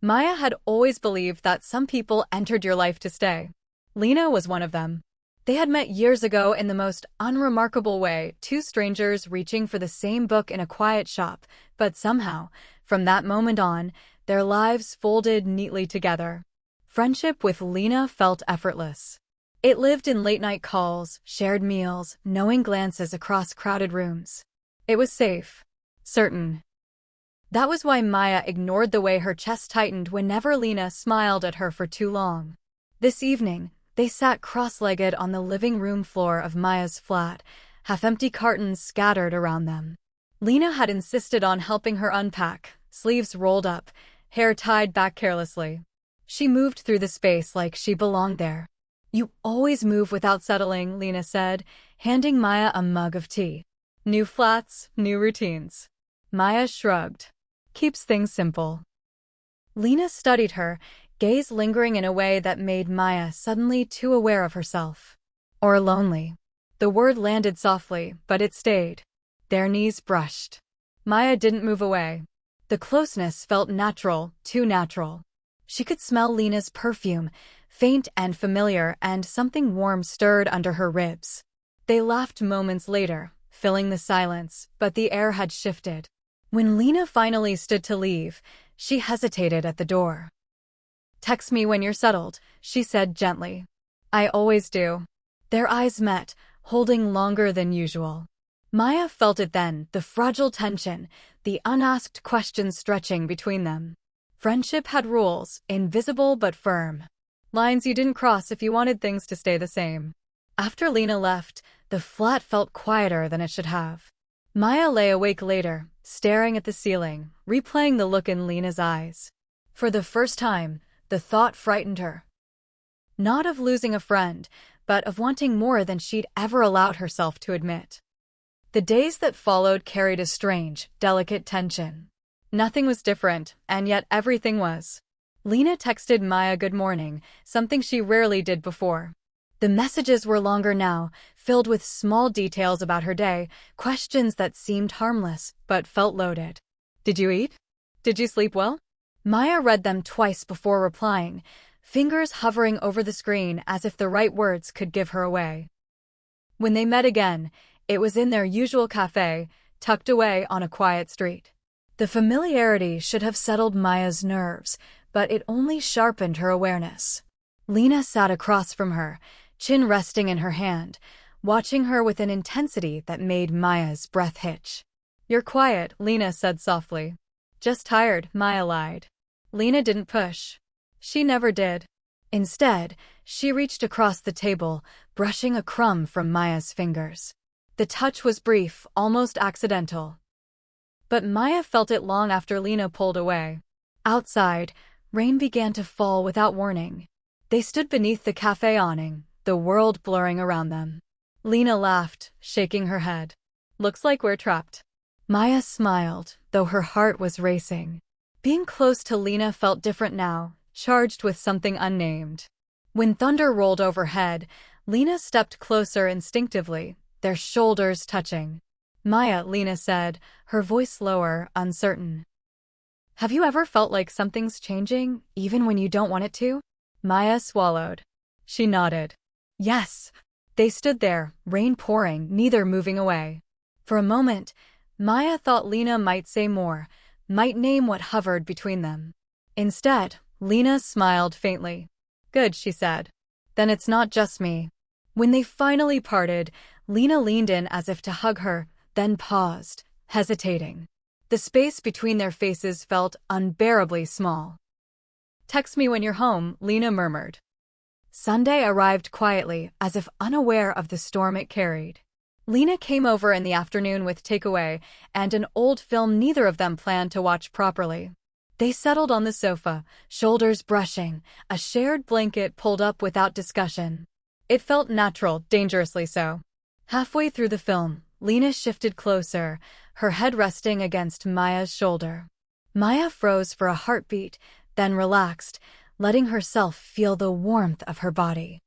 Maya had always believed that some people entered your life to stay. Lena was one of them. They had met years ago in the most unremarkable way, two strangers reaching for the same book in a quiet shop, but somehow, from that moment on, their lives folded neatly together. Friendship with Lena felt effortless. It lived in late-night calls, shared meals, knowing glances across crowded rooms. It was safe. Certain. That was why Maya ignored the way her chest tightened whenever Lena smiled at her for too long. This evening, they sat cross-legged on the living room floor of Maya's flat, half-empty cartons scattered around them. Lena had insisted on helping her unpack, sleeves rolled up, hair tied back carelessly. She moved through the space like she belonged there. "You always move without settling," Lena said, handing Maya a mug of tea. "New flats, new routines." Maya shrugged. "Keeps things simple." Lena studied her, gaze lingering in a way that made Maya suddenly too aware of herself. Or lonely. The word landed softly, but it stayed. Their knees brushed. Maya didn't move away. The closeness felt natural, too natural. She could smell Lena's perfume, faint and familiar, and something warm stirred under her ribs. They laughed moments later, filling the silence, but the air had shifted. When Lena finally stood to leave, she hesitated at the door. "Text me when you're settled," she said gently. "I always do." Their eyes met, holding longer than usual. Maya felt it then, the fragile tension, the unasked questions stretching between them. Friendship had rules, invisible but firm. Lines you didn't cross if you wanted things to stay the same. After Lena left, the flat felt quieter than it should have. Maya lay awake later, staring at the ceiling, replaying the look in Lena's eyes. For the first time, the thought frightened her. Not of losing a friend, but of wanting more than she'd ever allowed herself to admit. The days that followed carried a strange, delicate tension. Nothing was different, and yet everything was. Lena texted Maya good morning, something she rarely did before. The messages were longer now, filled with small details about her day, questions that seemed harmless, but felt loaded. "Did you eat? Did you sleep well?" Maya read them twice before replying, fingers hovering over the screen as if the right words could give her away. When they met again, it was in their usual cafe, tucked away on a quiet street. The familiarity should have settled Maya's nerves, but it only sharpened her awareness. Lena sat across from her, chin resting in her hand, watching her with an intensity that made Maya's breath hitch. "You're quiet," Lena said softly. "Just tired," Maya lied. Lena didn't push. She never did. Instead, she reached across the table, brushing a crumb from Maya's fingers. The touch was brief, almost accidental. But Maya felt it long after Lena pulled away. Outside, rain began to fall without warning. They stood beneath the cafe awning, the world blurring around them. Lena laughed, shaking her head. "Looks like we're trapped." Maya smiled, though her heart was racing. Being close to Lena felt different now, charged with something unnamed. When thunder rolled overhead, Lena stepped closer instinctively, their shoulders touching. "Maya," Lena said, her voice lower, uncertain. "Have you ever felt like something's changing, even when you don't want it to?" Maya swallowed. She nodded. "Yes." They stood there, rain pouring, neither moving away. For a moment, Maya thought Lena might say more, might name what hovered between them. Instead, Lena smiled faintly. "Good," she said. "Then it's not just me." When they finally parted, Lena leaned in as if to hug her, then paused, hesitating. The space between their faces felt unbearably small. "Text me when you're home," Lena murmured. Sunday arrived quietly, as if unaware of the storm it carried. Lena came over in the afternoon with takeaway and an old film neither of them planned to watch properly. They settled on the sofa, shoulders brushing, a shared blanket pulled up without discussion. It felt natural, dangerously so. Halfway through the film, Lena shifted closer, her head resting against Maya's shoulder. Maya froze for a heartbeat, then relaxed, letting herself feel the warmth of her body.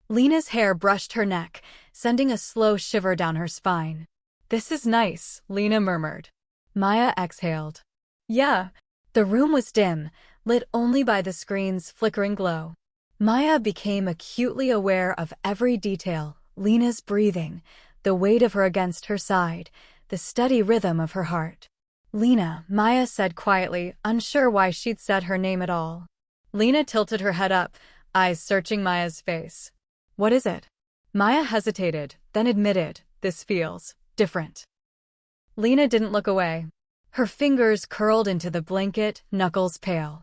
Lena's hair brushed her neck, sending a slow shiver down her spine. "This is nice," Lena murmured. Maya exhaled. "Yeah, The room was dim, lit only by the screen's flickering glow. Maya became acutely aware of every detail: Lena's breathing, the weight of her against her side, the steady rhythm of her heart. "Lena," Maya said quietly, unsure why she'd said her name at all. Lena tilted her head up, eyes searching Maya's face. "What is it?" Maya hesitated, then admitted, "This feels different." Lena didn't look away. Her fingers curled into the blanket, knuckles pale.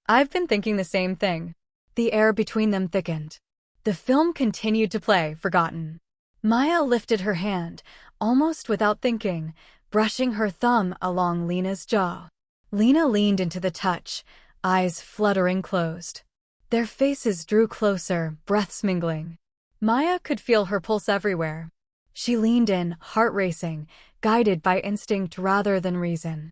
"I've been thinking the same thing." The air between them thickened. The film continued to play, forgotten. Maya lifted her hand, almost without thinking, brushing her thumb along Lena's jaw. Lena leaned into the touch, eyes fluttering closed. Their faces drew closer, breaths mingling. Maya could feel her pulse everywhere. She leaned in, heart racing, guided by instinct rather than reason.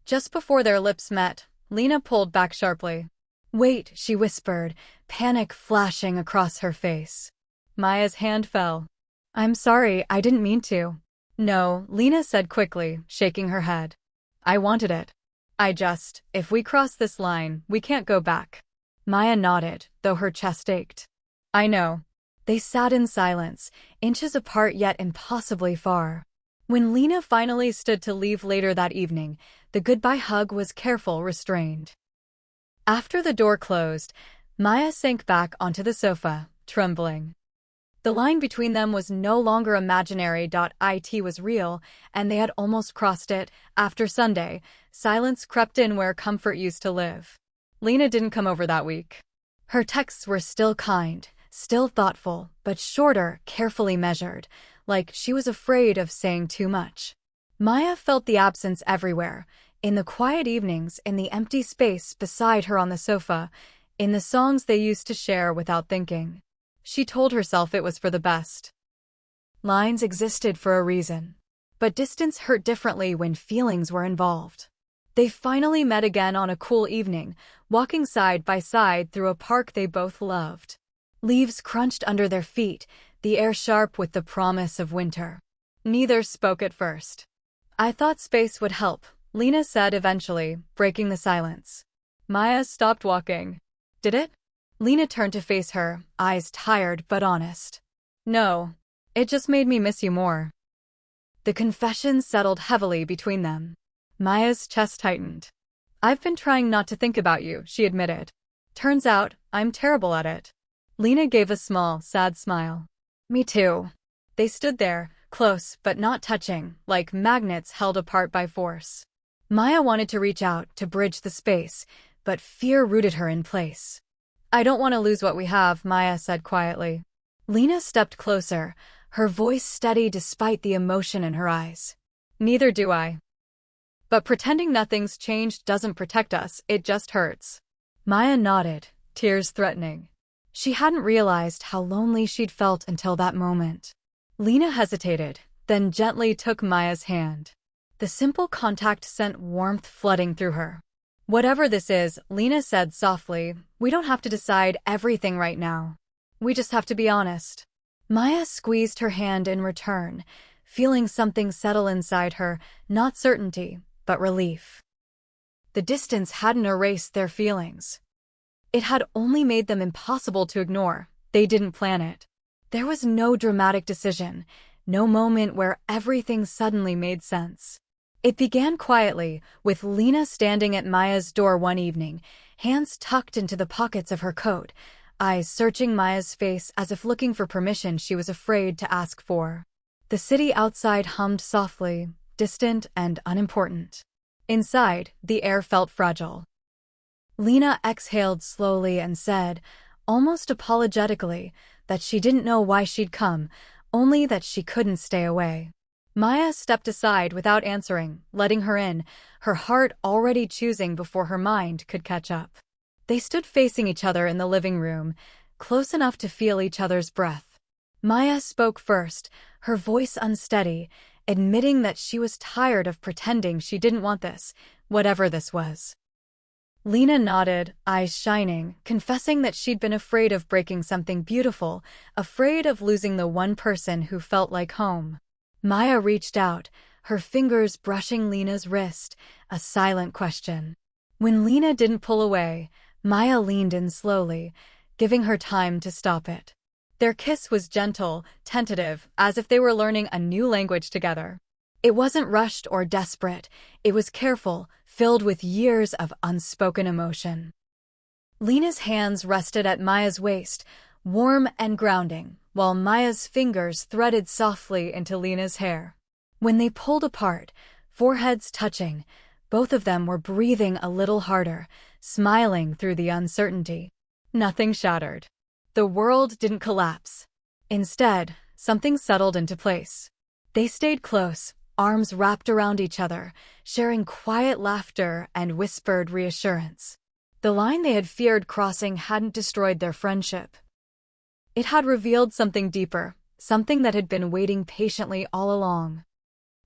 Just before their lips met, Lena pulled back sharply. "Wait," she whispered, panic flashing across her face. Maya's hand fell. "I'm sorry, I didn't mean to." "No," Lena said quickly, shaking her head. "I wanted it. If we cross this line, we can't go back." Maya nodded, though her chest ached. "I know." They sat in silence, inches apart yet impossibly far. When Lena finally stood to leave later that evening, the goodbye hug was careful, restrained. After the door closed, Maya sank back onto the sofa, trembling. The line between them was no longer imaginary. It was real, and they had almost crossed it. After Sunday, silence crept in where comfort used to live. Lena didn't come over that week. Her texts were still kind, still thoughtful, but shorter, carefully measured, like she was afraid of saying too much. Maya felt the absence everywhere, in the quiet evenings, in the empty space beside her on the sofa, in the songs they used to share without thinking. She told herself it was for the best. Lines existed for a reason. But distance hurt differently when feelings were involved. They finally met again on a cool evening, walking side by side through a park they both loved. Leaves crunched under their feet, the air sharp with the promise of winter. Neither spoke at first. "I thought space would help," Lena said eventually, breaking the silence. Maya stopped walking. "Did it?" Lena turned to face her, eyes tired but honest. "No. It just made me miss you more." The confession settled heavily between them. Maya's chest tightened. "I've been trying not to think about you," she admitted. "Turns out, I'm terrible at it." Lena gave a small, sad smile. "Me too." They stood there, close but not touching, like magnets held apart by force. Maya wanted to reach out, to bridge the space, but fear rooted her in place. "I don't want to lose what we have," Maya said quietly. Lena stepped closer, her voice steady despite the emotion in her eyes. "Neither do I. But pretending nothing's changed doesn't protect us, it just hurts." Maya nodded, tears threatening. She hadn't realized how lonely she'd felt until that moment. Lena hesitated, then gently took Maya's hand. The simple contact sent warmth flooding through her. "Whatever this is," Lena said softly, "we don't have to decide everything right now. We just have to be honest." Maya squeezed her hand in return, feeling something settle inside her, not certainty, but relief. The distance hadn't erased their feelings. It had only made them impossible to ignore. They didn't plan it. There was no dramatic decision, no moment where everything suddenly made sense. It began quietly, with Lena standing at Maya's door one evening, hands tucked into the pockets of her coat, eyes searching Maya's face as if looking for permission she was afraid to ask for. The city outside hummed softly, distant and unimportant. Inside, the air felt fragile. Lena exhaled slowly and said, almost apologetically, that she didn't know why she'd come, only that she couldn't stay away. Maya stepped aside without answering, letting her in, her heart already choosing before her mind could catch up. They stood facing each other in the living room, close enough to feel each other's breath. Maya spoke first, her voice unsteady, admitting that she was tired of pretending she didn't want this, whatever this was. Lena nodded, eyes shining, confessing that she'd been afraid of breaking something beautiful, afraid of losing the one person who felt like home. Maya reached out, her fingers brushing Lena's wrist, a silent question. When Lena didn't pull away, Maya leaned in slowly, giving her time to stop it. Their kiss was gentle, tentative, as if they were learning a new language together. It wasn't rushed or desperate, it was careful, filled with years of unspoken emotion. Lena's hands rested at Maya's waist, warm and grounding, while Maya's fingers threaded softly into Lena's hair. When they pulled apart, foreheads touching, both of them were breathing a little harder, smiling through the uncertainty. Nothing shattered. The world didn't collapse. Instead, something settled into place. They stayed close, arms wrapped around each other, sharing quiet laughter and whispered reassurance. The line they had feared crossing hadn't destroyed their friendship. It had revealed something deeper, something that had been waiting patiently all along.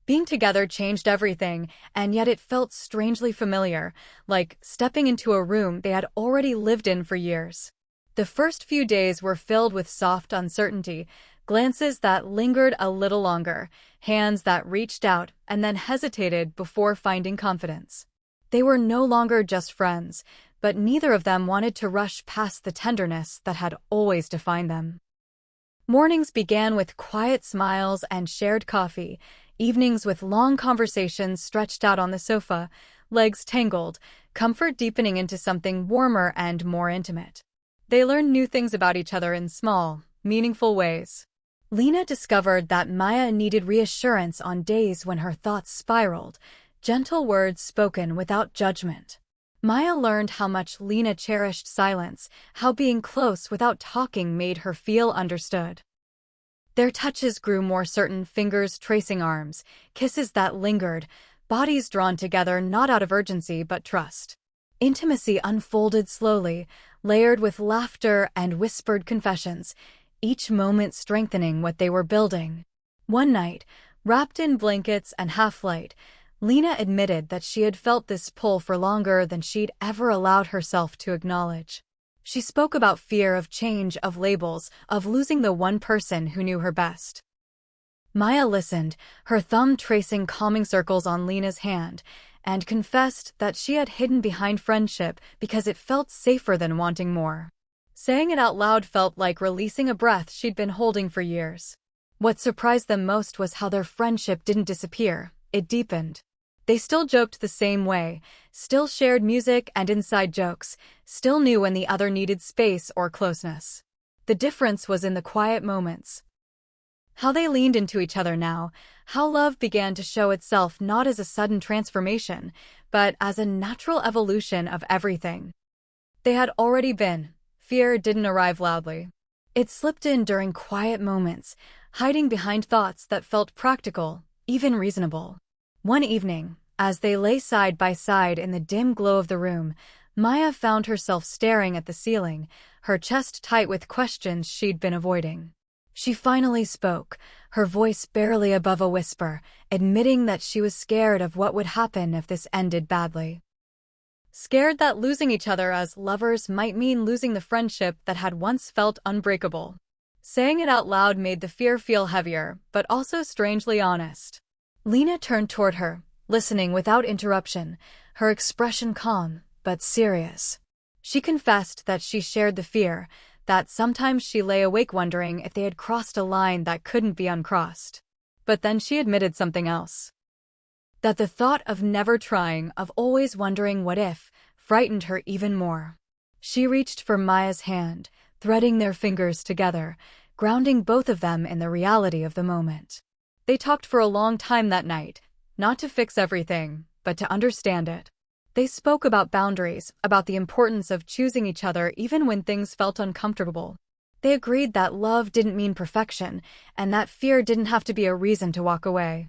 Being together changed everything, and yet it felt strangely familiar, like stepping into a room they had already lived in for years. The first few days were filled with soft uncertainty, glances that lingered a little longer, hands that reached out and then hesitated before finding confidence. They were no longer just friends, but neither of them wanted to rush past the tenderness that had always defined them. Mornings began with quiet smiles and shared coffee, evenings with long conversations stretched out on the sofa, legs tangled, comfort deepening into something warmer and more intimate. They learned new things about each other in small, meaningful ways. Lena discovered that Maya needed reassurance on days when her thoughts spiraled, gentle words spoken without judgment. Maya learned how much Lena cherished silence, how being close without talking made her feel understood. Their touches grew more certain, fingers tracing arms, kisses that lingered, bodies drawn together not out of urgency but trust. Intimacy unfolded slowly, layered with laughter and whispered confessions, each moment strengthening what they were building. One night, wrapped in blankets and half-light, Lena admitted that she had felt this pull for longer than she'd ever allowed herself to acknowledge. She spoke about fear of change, of labels, of losing the one person who knew her best. Maya listened, her thumb tracing calming circles on Lena's hand, and confessed that she had hidden behind friendship because it felt safer than wanting more. Saying it out loud felt like releasing a breath she'd been holding for years. What surprised them most was how their friendship didn't disappear, it deepened. They still joked the same way, still shared music and inside jokes, still knew when the other needed space or closeness. The difference was in the quiet moments. How they leaned into each other now, how love began to show itself not as a sudden transformation, but as a natural evolution of everything they had already been. Fear didn't arrive loudly. It slipped in during quiet moments, hiding behind thoughts that felt practical, even reasonable. One evening, as they lay side by side in the dim glow of the room, Maya found herself staring at the ceiling, her chest tight with questions she'd been avoiding. She finally spoke, her voice barely above a whisper, admitting that she was scared of what would happen if this ended badly. Scared that losing each other as lovers might mean losing the friendship that had once felt unbreakable. Saying it out loud made the fear feel heavier, but also strangely honest. Lena turned toward her, listening without interruption, her expression calm, but serious. She confessed that she shared the fear, that sometimes she lay awake wondering if they had crossed a line that couldn't be uncrossed. But then she admitted something else. That the thought of never trying, of always wondering what if, frightened her even more. She reached for Maya's hand, threading their fingers together, grounding both of them in the reality of the moment. They talked for a long time that night, not to fix everything, but to understand it. They spoke about boundaries, about the importance of choosing each other even when things felt uncomfortable. They agreed that love didn't mean perfection, and that fear didn't have to be a reason to walk away.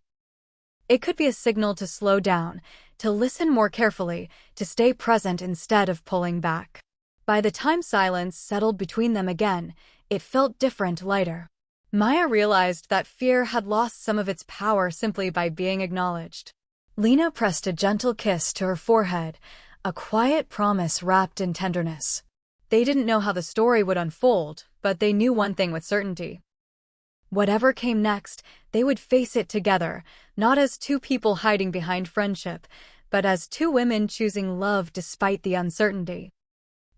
It could be a signal to slow down, to listen more carefully, to stay present instead of pulling back. By the time silence settled between them again, it felt different, lighter. Maya realized that fear had lost some of its power simply by being acknowledged. Lena pressed a gentle kiss to her forehead, a quiet promise wrapped in tenderness. They didn't know how the story would unfold, but they knew one thing with certainty. Whatever came next, they would face it together, not as two people hiding behind friendship, but as two women choosing love despite the uncertainty.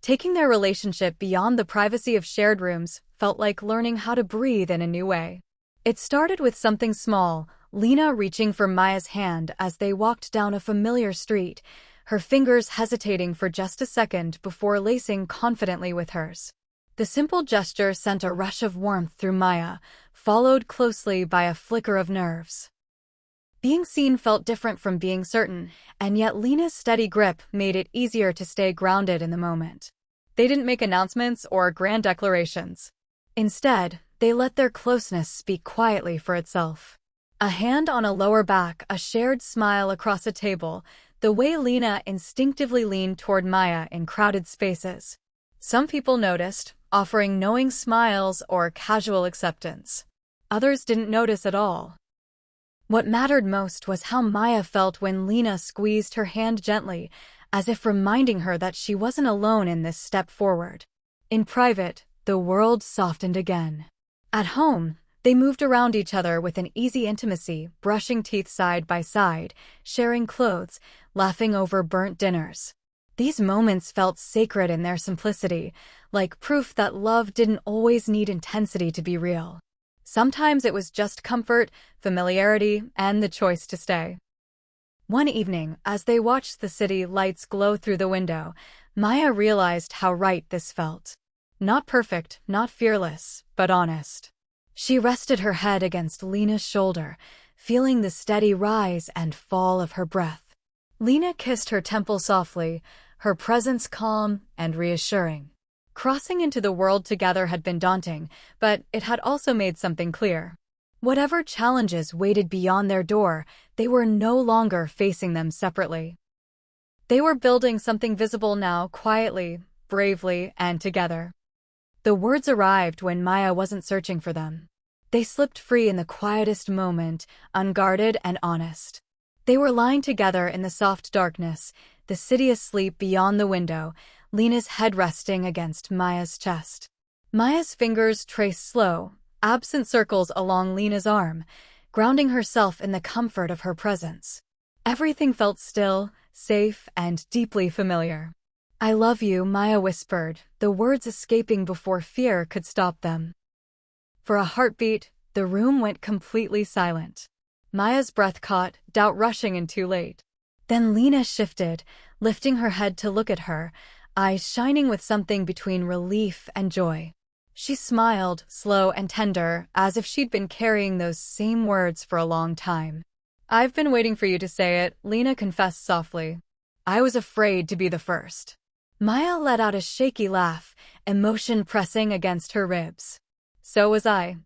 Taking their relationship beyond the privacy of shared rooms felt like learning how to breathe in a new way. It started with something small, Lena reaching for Maya's hand as they walked down a familiar street, her fingers hesitating for just a second before lacing confidently with hers. The simple gesture sent a rush of warmth through Maya, followed closely by a flicker of nerves. Being seen felt different from being certain, and yet Lena's steady grip made it easier to stay grounded in the moment. They didn't make announcements or grand declarations. Instead, they let their closeness speak quietly for itself. A hand on a lower back, a shared smile across a table, the way Lena instinctively leaned toward Maya in crowded spaces. Some people noticed, offering knowing smiles or casual acceptance. Others didn't notice at all. What mattered most was how Maya felt when Lena squeezed her hand gently, as if reminding her that she wasn't alone in this step forward. In private, the world softened again. At home, they moved around each other with an easy intimacy, brushing teeth side by side, sharing clothes, laughing over burnt dinners. These moments felt sacred in their simplicity, like proof that love didn't always need intensity to be real. Sometimes it was just comfort, familiarity, and the choice to stay. One evening, as they watched the city lights glow through the window, Maya realized how right this felt. Not perfect, not fearless, but honest. She rested her head against Lena's shoulder, feeling the steady rise and fall of her breath. Lena kissed her temple softly, her presence calm and reassuring. Crossing into the world together had been daunting, but it had also made something clear. Whatever challenges waited beyond their door, they were no longer facing them separately. They were building something visible now, quietly, bravely, and together. The words arrived when Maya wasn't searching for them. They slipped free in the quietest moment, unguarded and honest. They were lying together in the soft darkness, the city asleep beyond the window, Lena's head resting against Maya's chest. Maya's fingers traced slow, absent circles along Lena's arm, grounding herself in the comfort of her presence. Everything felt still, safe, and deeply familiar. "I love you," Maya whispered, the words escaping before fear could stop them. For a heartbeat, the room went completely silent. Maya's breath caught, doubt rushing in too late. Then Lena shifted, lifting her head to look at her, eyes shining with something between relief and joy. She smiled, slow and tender, as if she'd been carrying those same words for a long time. "I've been waiting for you to say it," Lena confessed softly. "I was afraid to be the first." Maya let out a shaky laugh, emotion pressing against her ribs. "So was I."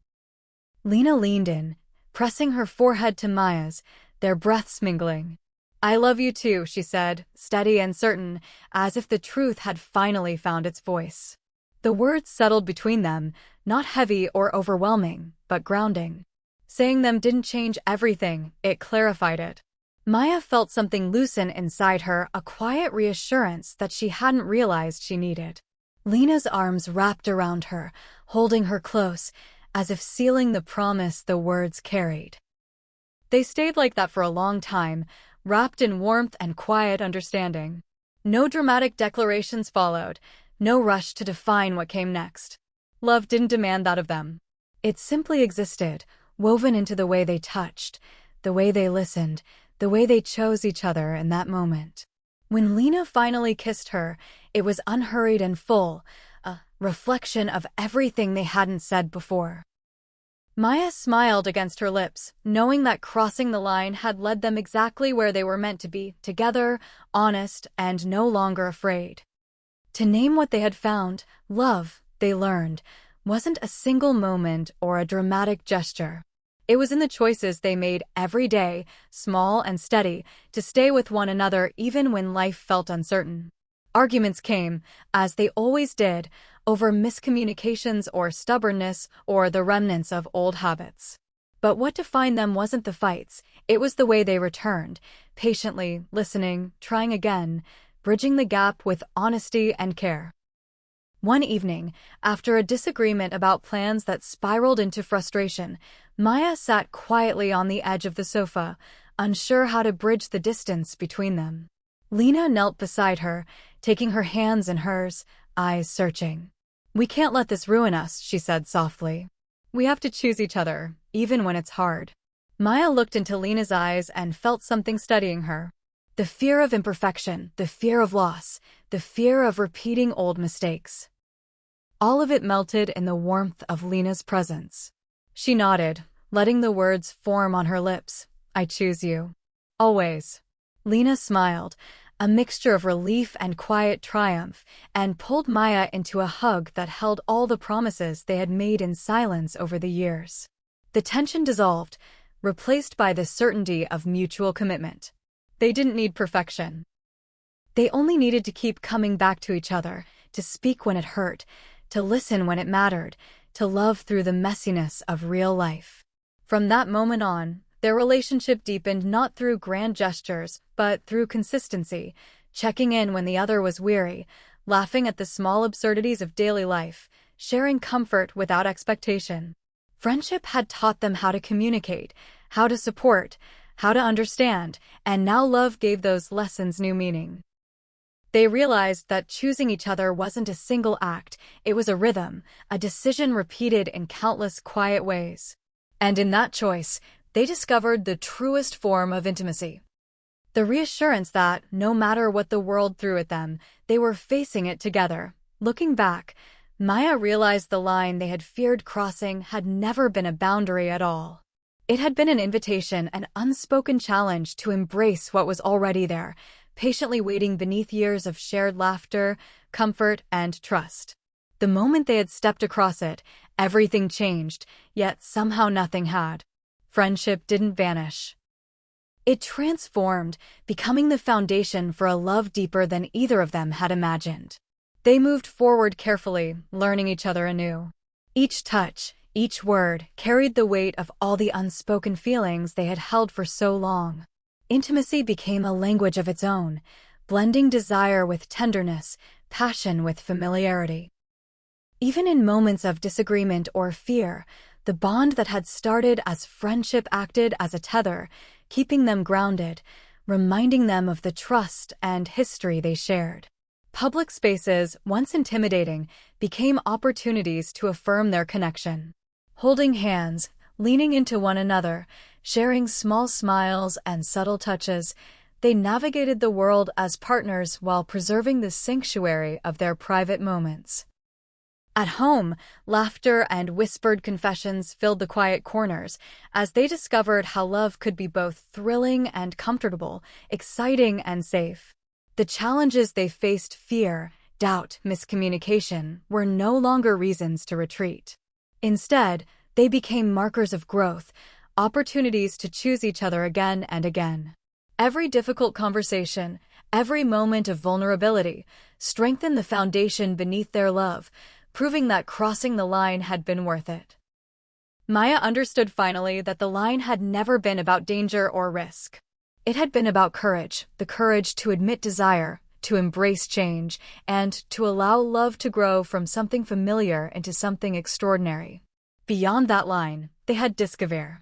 Lena leaned in, pressing her forehead to Maya's, their breaths mingling. "I love you too," she said, steady and certain, as if the truth had finally found its voice. The words settled between them, not heavy or overwhelming, but grounding. Saying them didn't change everything, it clarified it. Maya felt something loosen inside her, a quiet reassurance that she hadn't realized she needed. Lena's arms wrapped around her, holding her close, as if sealing the promise the words carried. They stayed like that for a long time, wrapped in warmth and quiet understanding. No dramatic declarations followed, no rush to define what came next. Love didn't demand that of them. It simply existed, woven into the way they touched, the way they listened, the way they chose each other in that moment. When Lena finally kissed her, it was unhurried and full, a reflection of everything they hadn't said before. Maya smiled against her lips, knowing that crossing the line had led them exactly where they were meant to be, together, honest, and no longer afraid. To name what they had found, love, they learned, wasn't a single moment or a dramatic gesture. It was in the choices they made every day, small and steady, to stay with one another even when life felt uncertain. Arguments came, as they always did, over miscommunications or stubbornness or the remnants of old habits. But what defined them wasn't the fights, it was the way they returned, patiently, listening, trying again, bridging the gap with honesty and care. One evening, after a disagreement about plans that spiraled into frustration, Maya sat quietly on the edge of the sofa, unsure how to bridge the distance between them. Lena knelt beside her, taking her hands in hers, eyes searching. "We can't let this ruin us," she said softly. "We have to choose each other, even when it's hard." Maya looked into Lena's eyes and felt something steadying her. The fear of imperfection, the fear of loss, the fear of repeating old mistakes. All of it melted in the warmth of Lena's presence. She nodded, letting the words form on her lips. "I choose you. Always." Lena smiled, a mixture of relief and quiet triumph, and pulled Maya into a hug that held all the promises they had made in silence over the years. The tension dissolved, replaced by the certainty of mutual commitment. They didn't need perfection. They only needed to keep coming back to each other, to speak when it hurt, to listen when it mattered, to love through the messiness of real life. From that moment on, their relationship deepened not through grand gestures, but through consistency, checking in when the other was weary, laughing at the small absurdities of daily life, sharing comfort without expectation. Friendship had taught them how to communicate, how to support, how to understand, and now love gave those lessons new meaning. They realized that choosing each other wasn't a single act, it was a rhythm, a decision repeated in countless quiet ways. And in that choice, they discovered the truest form of intimacy. The reassurance that, no matter what the world threw at them, they were facing it together. Looking back, Maya realized the line they had feared crossing had never been a boundary at all. It had been an invitation, an unspoken challenge to embrace what was already there, patiently waiting beneath years of shared laughter, comfort, and trust. The moment they had stepped across it, everything changed, yet somehow nothing had. Friendship didn't vanish. It transformed, becoming the foundation for a love deeper than either of them had imagined. They moved forward carefully, learning each other anew. Each touch, each word, carried the weight of all the unspoken feelings they had held for so long. Intimacy became a language of its own, blending desire with tenderness, passion with familiarity. Even in moments of disagreement or fear, the bond that had started as friendship acted as a tether, keeping them grounded, reminding them of the trust and history they shared. Public spaces, once intimidating, became opportunities to affirm their connection. Holding hands, leaning into one another, sharing small smiles and subtle touches, they navigated the world as partners while preserving the sanctuary of their private moments. At home, laughter and whispered confessions filled the quiet corners as they discovered how love could be both thrilling and comfortable, exciting and safe. The challenges they faced, fear, doubt, miscommunication, were no longer reasons to retreat. Instead, they became markers of growth, opportunities to choose each other again and again. Every difficult conversation, every moment of vulnerability, strengthened the foundation beneath their love, proving that crossing the line had been worth it. Maya understood finally that the line had never been about danger or risk. It had been about courage, the courage to admit desire, to embrace change, and to allow love to grow from something familiar into something extraordinary. Beyond that line, they had Discover.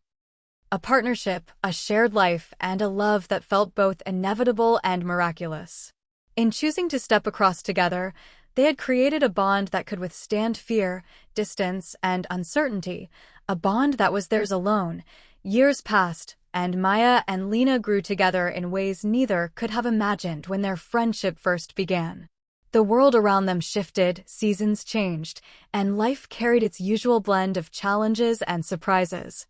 A partnership, a shared life, and a love that felt both inevitable and miraculous. In choosing to step across together, they had created a bond that could withstand fear, distance, and uncertainty, a bond that was theirs alone. Years passed, and Maya and Lena grew together in ways neither could have imagined when their friendship first began. The world around them shifted, seasons changed, and life carried its usual blend of challenges and surprises.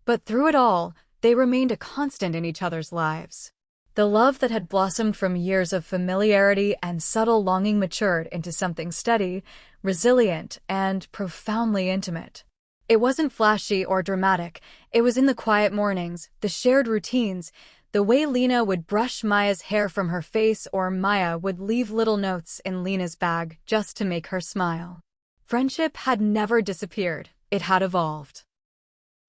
But through it all, they remained a constant in each other's lives. The love that had blossomed from years of familiarity and subtle longing matured into something steady, resilient, and profoundly intimate. It wasn't flashy or dramatic. It was in the quiet mornings, the shared routines, the way Lena would brush Maya's hair from her face or Maya would leave little notes in Lena's bag just to make her smile. Friendship had never disappeared. It had evolved.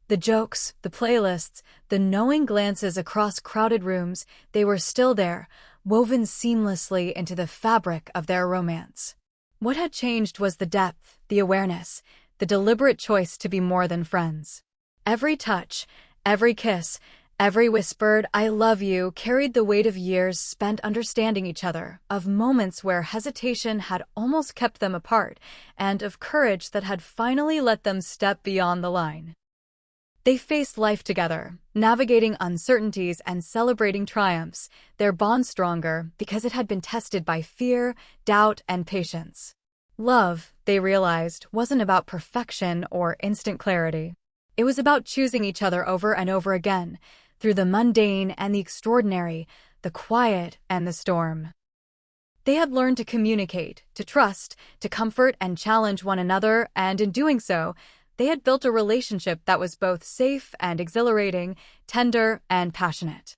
The jokes, the playlists, the knowing glances across crowded rooms, they were still there, woven seamlessly into the fabric of their romance. What had changed was the depth, the awareness, the deliberate choice to be more than friends. Every touch, every kiss, Every whispered, "I love you," carried the weight of years spent understanding each other, of moments where hesitation had almost kept them apart, and of courage that had finally let them step beyond the line. They faced life together, navigating uncertainties and celebrating triumphs, their bond stronger because it had been tested by fear, doubt, and patience. Love, they realized, wasn't about perfection or instant clarity. It was about choosing each other over and over again, through the mundane and the extraordinary, the quiet and the storm. They had learned to communicate, to trust, to comfort and challenge one another, and in doing so, they had built a relationship that was both safe and exhilarating, tender and passionate.